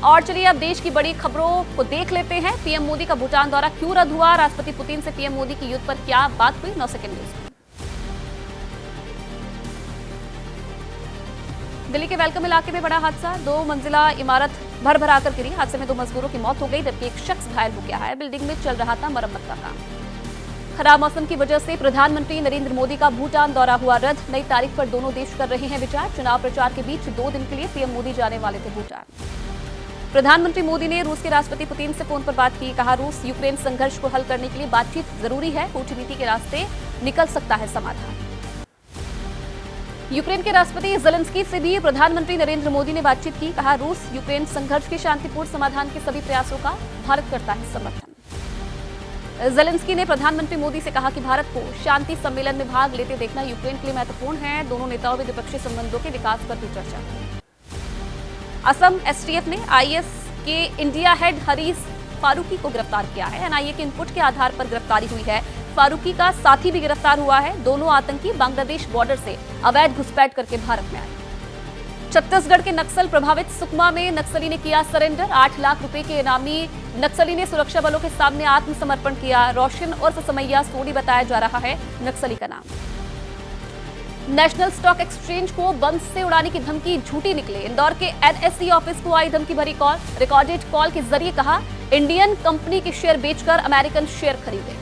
और चलिए अब देश की बड़ी खबरों को देख लेते हैं। पीएम मोदी का भूटान दौरा क्यों रद्द हुआ, राष्ट्रपति पुतिन से पीएम मोदी की युद्ध पर क्या बात हुई, 9 सेकंड न्यूज। दिल्ली के वेलकम इलाके में बड़ा हादसा, 2 मंजिला इमारत भर कर गिरी। हादसे में 2 मजदूरों की मौत हो गई जबकि एक शख्स घायल हो गया है। बिल्डिंग में चल रहा था मरम्मत का काम। खराब मौसम की वजह से प्रधानमंत्री नरेंद्र मोदी का भूटान दौरा हुआ रद्द। नई तारीख पर दोनों देश कर रहे हैं विचार। चुनाव प्रचार के बीच 2 दिन के लिए पीएम मोदी जाने वाले थे भूटान। प्रधानमंत्री मोदी ने रूस के राष्ट्रपति पुतिन से फोन पर बात की। कहा, रूस यूक्रेन संघर्ष को हल करने के लिए बातचीत जरूरी है, कूटनीति के रास्ते निकल सकता है समाधान। यूक्रेन के राष्ट्रपति ज़ेलेंस्की से भी प्रधानमंत्री नरेंद्र मोदी ने बातचीत की। कहा, रूस यूक्रेन संघर्ष के शांतिपूर्ण समाधान के सभी प्रयासों का भारत करता है समर्थन। ज़ेलेंस्की ने प्रधानमंत्री मोदी से कहा कि भारत को शांति सम्मेलन में भाग लेते देखना यूक्रेन के लिए महत्वपूर्ण है। दोनों नेताओं में द्विपक्षीय संबंधों के विकास पर भी चर्चा की। असम एसटीएफ ने आईएस के इंडिया हेड हरीश फारूकी को गिरफ्तार किया है। एनआईए के इनपुट के आधार पर गिरफ्तारी हुई है। फारूकी का साथी भी गिरफ्तार हुआ है। दोनों आतंकी बांग्लादेश बॉर्डर से अवैध घुसपैठ करके भारत में आए। छत्तीसगढ़ के नक्सल प्रभावित सुकमा में नक्सली ने किया सरेंडर। 8 लाख रुपए के इनामी नक्सली ने सुरक्षा बलों के सामने आत्मसमर्पण किया। रोशन उर्फ समैया सोनी बताया जा रहा है नक्सली का नाम। नेशनल स्टॉक एक्सचेंज को बम से उड़ाने की धमकी झूठी निकले। इंदौर के एनएसई ऑफिस को आई धमकी भरी कॉल। रिकॉर्डेड कॉल के जरिए कहा, इंडियन कंपनी के शेयर बेचकर अमेरिकन शेयर खरीदे।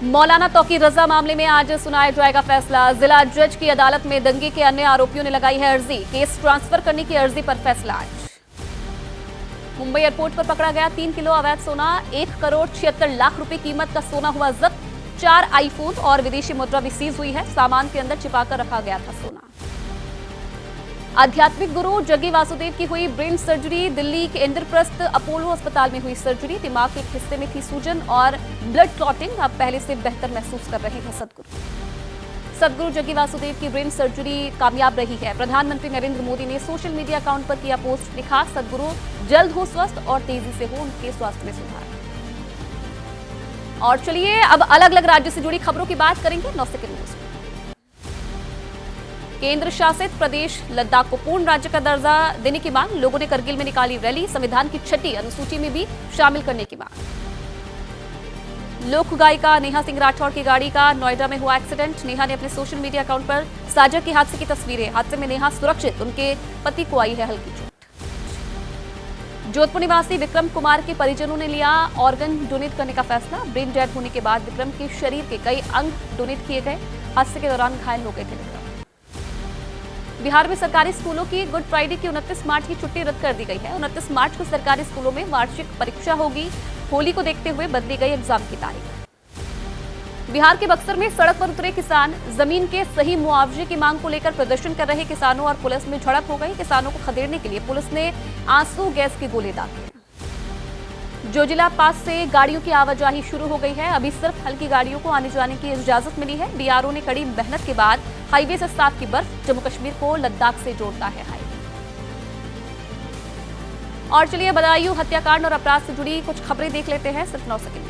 मौलाना तौकीर रजा मामले में आज सुनाया जाएगा फैसला। जिला जज की अदालत में दंगे के अन्य आरोपियों ने लगाई है अर्जी। केस ट्रांसफर करने की अर्जी पर फैसला आज। मुंबई एयरपोर्ट पर पकड़ा गया 3 किलो अवैध सोना। 1 करोड़ 76 लाख रुपए कीमत का सोना हुआ जब्त। 4 आईफोन और विदेशी मुद्रा भी सीज हुई है। सामान के अंदर छिपाकर रखा गया था सोना। आध्यात्मिक गुरु जग्गी वासुदेव की हुई ब्रेन सर्जरी। दिल्ली के इंद्रप्रस्थ अपोलो अस्पताल में हुई सर्जरी। दिमाग के एक हिस्से में थी सूजन और ब्लड क्लॉटिंग। अब पहले से बेहतर महसूस कर रहे हैं सदगुरु जग्गी वासुदेव की ब्रेन सर्जरी कामयाब रही है। प्रधानमंत्री नरेंद्र मोदी ने सोशल मीडिया अकाउंट पर किया पोस्ट। लिखा, सदगुरु जल्द हो स्वस्थ और तेजी से हो उनके स्वास्थ्य में सुधार। और चलिए अब अलग अलग राज्य से जुड़ी खबरों की बात करेंगे 9 सेकंड न्यूज। केंद्र शासित प्रदेश लद्दाख को पूर्ण राज्य का दर्जा देने की मांग। लोगों ने करगिल में निकाली रैली। संविधान की 6ठी अनुसूची में भी शामिल करने की मांग। लोक गायिका नेहा सिंह राठौर की गाड़ी का नोएडा में हुआ एक्सीडेंट। नेहा ने अपने सोशल मीडिया अकाउंट पर साझा की हादसे की तस्वीरें। हादसे में नेहा सुरक्षित, उनके पति को आई है हल्की चोट। जोधपुर निवासी विक्रम कुमार के परिजनों ने लिया ऑर्गन डोनेट करने का फैसला। ब्रेन डेड होने के बाद विक्रम के शरीर के कई अंग डोनेट किए गए। हादसे के दौरान घायल हो गए थे विक्रम। बिहार में सरकारी स्कूलों की गुड फ्राइडे की 29 मार्च की छुट्टी रद्द कर दी गई है। 29 मार्च को सरकारी स्कूलों में वार्षिक परीक्षा होगी। होली को देखते हुए बदली गई एग्जाम की तारीख। बिहार के बक्सर में सड़क पर उतरे किसान। जमीन के सही मुआवजे की मांग को लेकर प्रदर्शन कर रहे किसानों और पुलिस में झड़प हो गई। किसानों को खदेड़ने के लिए पुलिस ने आंसू गैस के गोले दागे। जोजिला पास से गाड़ियों की आवाजाही शुरू हो गई है। अभी सिर्फ हल्की गाड़ियों को आने जाने की इजाजत मिली है। बीआरओ ने कड़ी मेहनत के बाद हाईवे से साफ की बर्फ। जम्मू कश्मीर को लद्दाख से जोड़ता है हाईवे। और चलिए बदायूं हत्याकांड और अपराध से जुड़ी कुछ खबरें देख लेते हैं सिर्फ 9 सेकंड में।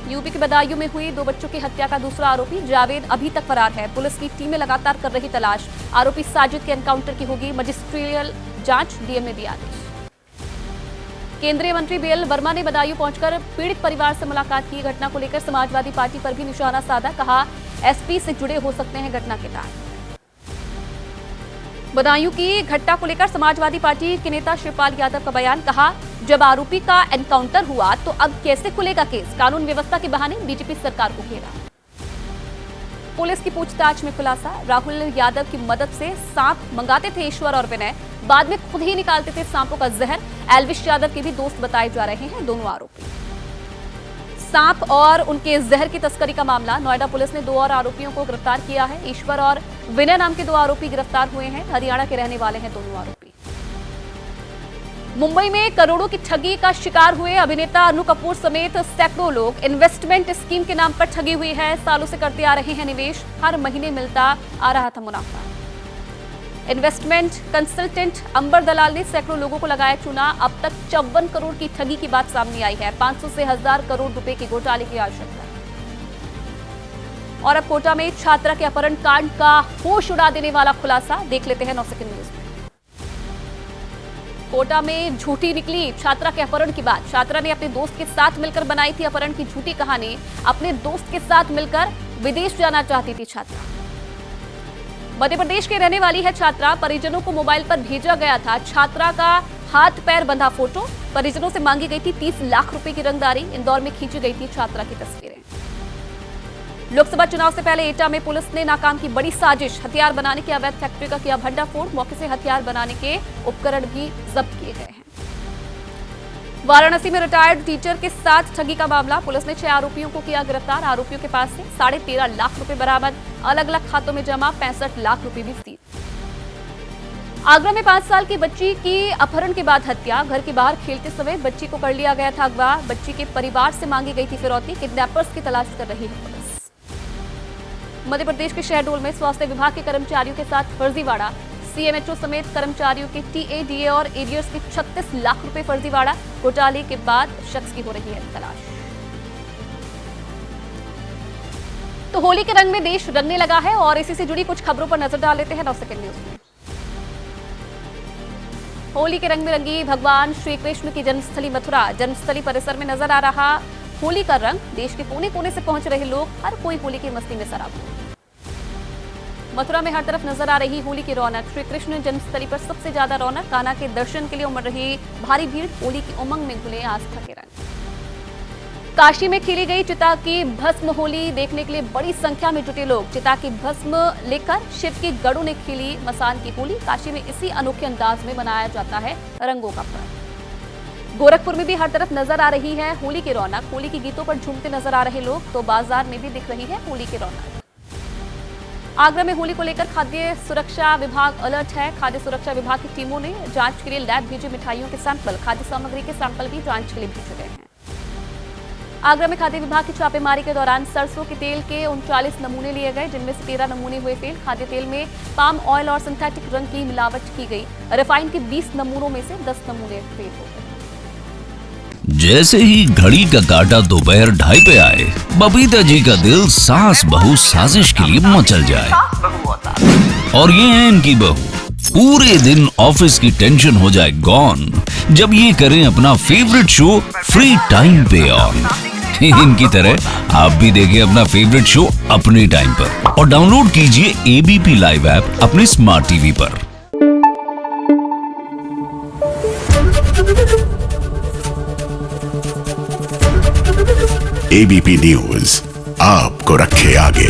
यूपी के बदायूं में हुई 2 बच्चों की हत्या का दूसरा आरोपी जावेद अभी तक फरार है। पुलिस की टीमें लगातार कर रही तलाश। आरोपी साजिद के एनकाउंटर की होगी मजिस्ट्रियल जांच, डीएम ने दिया आदेश। केंद्रीय मंत्री बीएल वर्मा ने बदायूं पहुंचकर पीड़ित परिवार से मुलाकात की। घटना को लेकर समाजवादी पार्टी पर भी निशाना साधा। कहा, एसपी से जुड़े हो सकते हैं घटना के तार। बदायूं की घटना को लेकर समाजवादी पार्टी के नेता शिवपाल यादव का बयान। कहा, जब आरोपी का एनकाउंटर हुआ तो अब कैसे खुलेगा केस। कानून व्यवस्था के बहाने बीजेपी सरकार को घेरा। पुलिस की पूछताछ में खुलासा। राहुल यादव की मदद से सांप मंगाते थे ईश्वर और विनय, बाद में खुद ही निकालते थे सांपों का जहर। एल्विश यादव के भी दोस्त बताए जा रहे हैं दोनों आरोपी। सांप और उनके जहर की तस्करी का मामला। नोएडा पुलिस ने 2 और आरोपियों को गिरफ्तार किया है। ईश्वर और विनय नाम के 2 आरोपी गिरफ्तार हुए हैं। हरियाणा के रहने वाले हैं दोनों आरोपी। मुंबई में करोड़ों की ठगी का शिकार हुए अभिनेता अनु कपूर समेत सैकड़ों लोग। इन्वेस्टमेंट स्कीम के नाम पर ठगी हुई है। सालों से करते आ रहे हैं निवेश। हर महीने मिलता आ रहा था मुनाफा। इन्वेस्टमेंट कंसल्टेंट अंबर दलाल ने सैकड़ों लोगों को लगाया चूना। अब तक 54 करोड़ की ठगी की बात सामने आई है। 500 से 1000 करोड़ रुपए के घोटाले की आशंका। और अब कोटा में छात्रा के अपहरण कांड का होश उड़ा देने वाला खुलासा। देख लेते हैं 9 सेकंड न्यूज में। कोटा में झूठी निकली छात्रा के अपहरण की बात। छात्रा ने अपने दोस्त के साथ मिलकर बनाई थी अपहरण की झूठी कहानी। अपने दोस्त के साथ मिलकर विदेश जाना चाहती थी छात्रा। मध्य प्रदेश की रहने वाली है छात्रा। परिजनों को मोबाइल पर भेजा गया था छात्रा का हाथ पैर बंधा फोटो। परिजनों से मांगी गई थी 30 लाख रुपए की रंगदारी। इंदौर में खींची गई थी छात्रा की तस्वीरें। लोकसभा चुनाव से पहले एटा में पुलिस ने नाकाम की बड़ी साजिश। हथियार बनाने की अवैध फैक्ट्री का किया भंडाफोड़। मौके से हथियार बनाने के उपकरण भी जब्त किए गए हैं। वाराणसी में रिटायर्ड टीचर के साथ ठगी का मामला। पुलिस ने 6 आरोपियों को किया गिरफ्तार। आरोपियों के पास से 13.5 लाख रुपए बरामद। अलग अलग खातों में जमा 65 लाख रुपए भी सीज। आगरा में 5 साल की बच्ची की अपहरण के बाद हत्या। घर के बाहर खेलते समय बच्ची को कर लिया गया था अगवा। बच्ची के परिवार से मांगी गई थी फिरौती। किडनैपर्स की तलाश कर रही है पुलिस। मध्य प्रदेश के शहडोल में स्वास्थ्य विभाग के कर्मचारियों के साथ फर्जीवाड़ा। सीएमएचओ समेत कर्मचारियों के टीए, डीए और एरियर्स के 36 लाख रुपए फर्जीवाड़ा। घोटाले के बाद शख्स की हो रही है तलाश। तो होली के रंग में देश रंगने लगा है और इसी से जुड़ी कुछ खबरों पर नजर डाल लेते हैं 9 सेकंड न्यूज में। होली के रंग में रंगी भगवान श्री कृष्ण की जन्मस्थली मथुरा। जन्मस्थली परिसर में नजर आ रहा होली का रंग। देश के कोने कोने से पहुंच रहे लोग, हर कोई होली की मस्ती में सराबोर। मथुरा में हर तरफ नजर आ रही होली की रौनक। श्री कृष्ण जन्मस्थली पर सबसे ज्यादा रौनक। कान्हा के दर्शन के लिए उमड़ रही भारी भीड़। होली की उमंग में घुले आस्था के रंग। काशी में खिली गई चिता की भस्म होली देखने के लिए बड़ी संख्या में जुटे लोग। चिता की भस्म लेकर शिव की गढ़ों ने खिली मसान की होली। काशी में इसी अनोखे अंदाज में मनाया जाता है रंगों का पर्व। गोरखपुर में भी हर तरफ नजर आ रही है होली की रौनक। होली के गीतों पर झूमते नजर आ रहे लोग, तो बाजार में भी दिख रही है होली की रौनक। आगरा में होली को लेकर खाद्य सुरक्षा विभाग अलर्ट है। खाद्य सुरक्षा विभाग की टीमों ने जांच के लिए लैब भेजे मिठाइयों के सैंपल। खाद्य सामग्री के सैंपल भी जांच के लिए भेजे गए हैं। आगरा में खाद्य विभाग की छापेमारी के दौरान सरसों के तेल के 39 नमूने लिए गए, जिनमें से 13 नमूने हुए फेल। खाद्य तेल में पाम ऑयल और सिंथेटिक रंग की मिलावट की गई। रिफाइन के 20 नमूनों में से 10 नमूने फेल हो गए। जैसे ही घड़ी का काटा दोपहर 2:30 पे आए, बबीता जी का दिल सास बहू साजिश के लिए मचल जाए। और ये है इनकी बहू। पूरे दिन ऑफिस की टेंशन हो जाए गॉन जब ये करें अपना फेवरेट शो फ्री टाइम पे ऑन। इनकी तरह आप भी देखिए अपना फेवरेट शो अपने टाइम पर और डाउनलोड कीजिए एबीपी लाइव ऐप अपने स्मार्ट टीवी पर। एबीपी न्यूज आपको रखे आगे।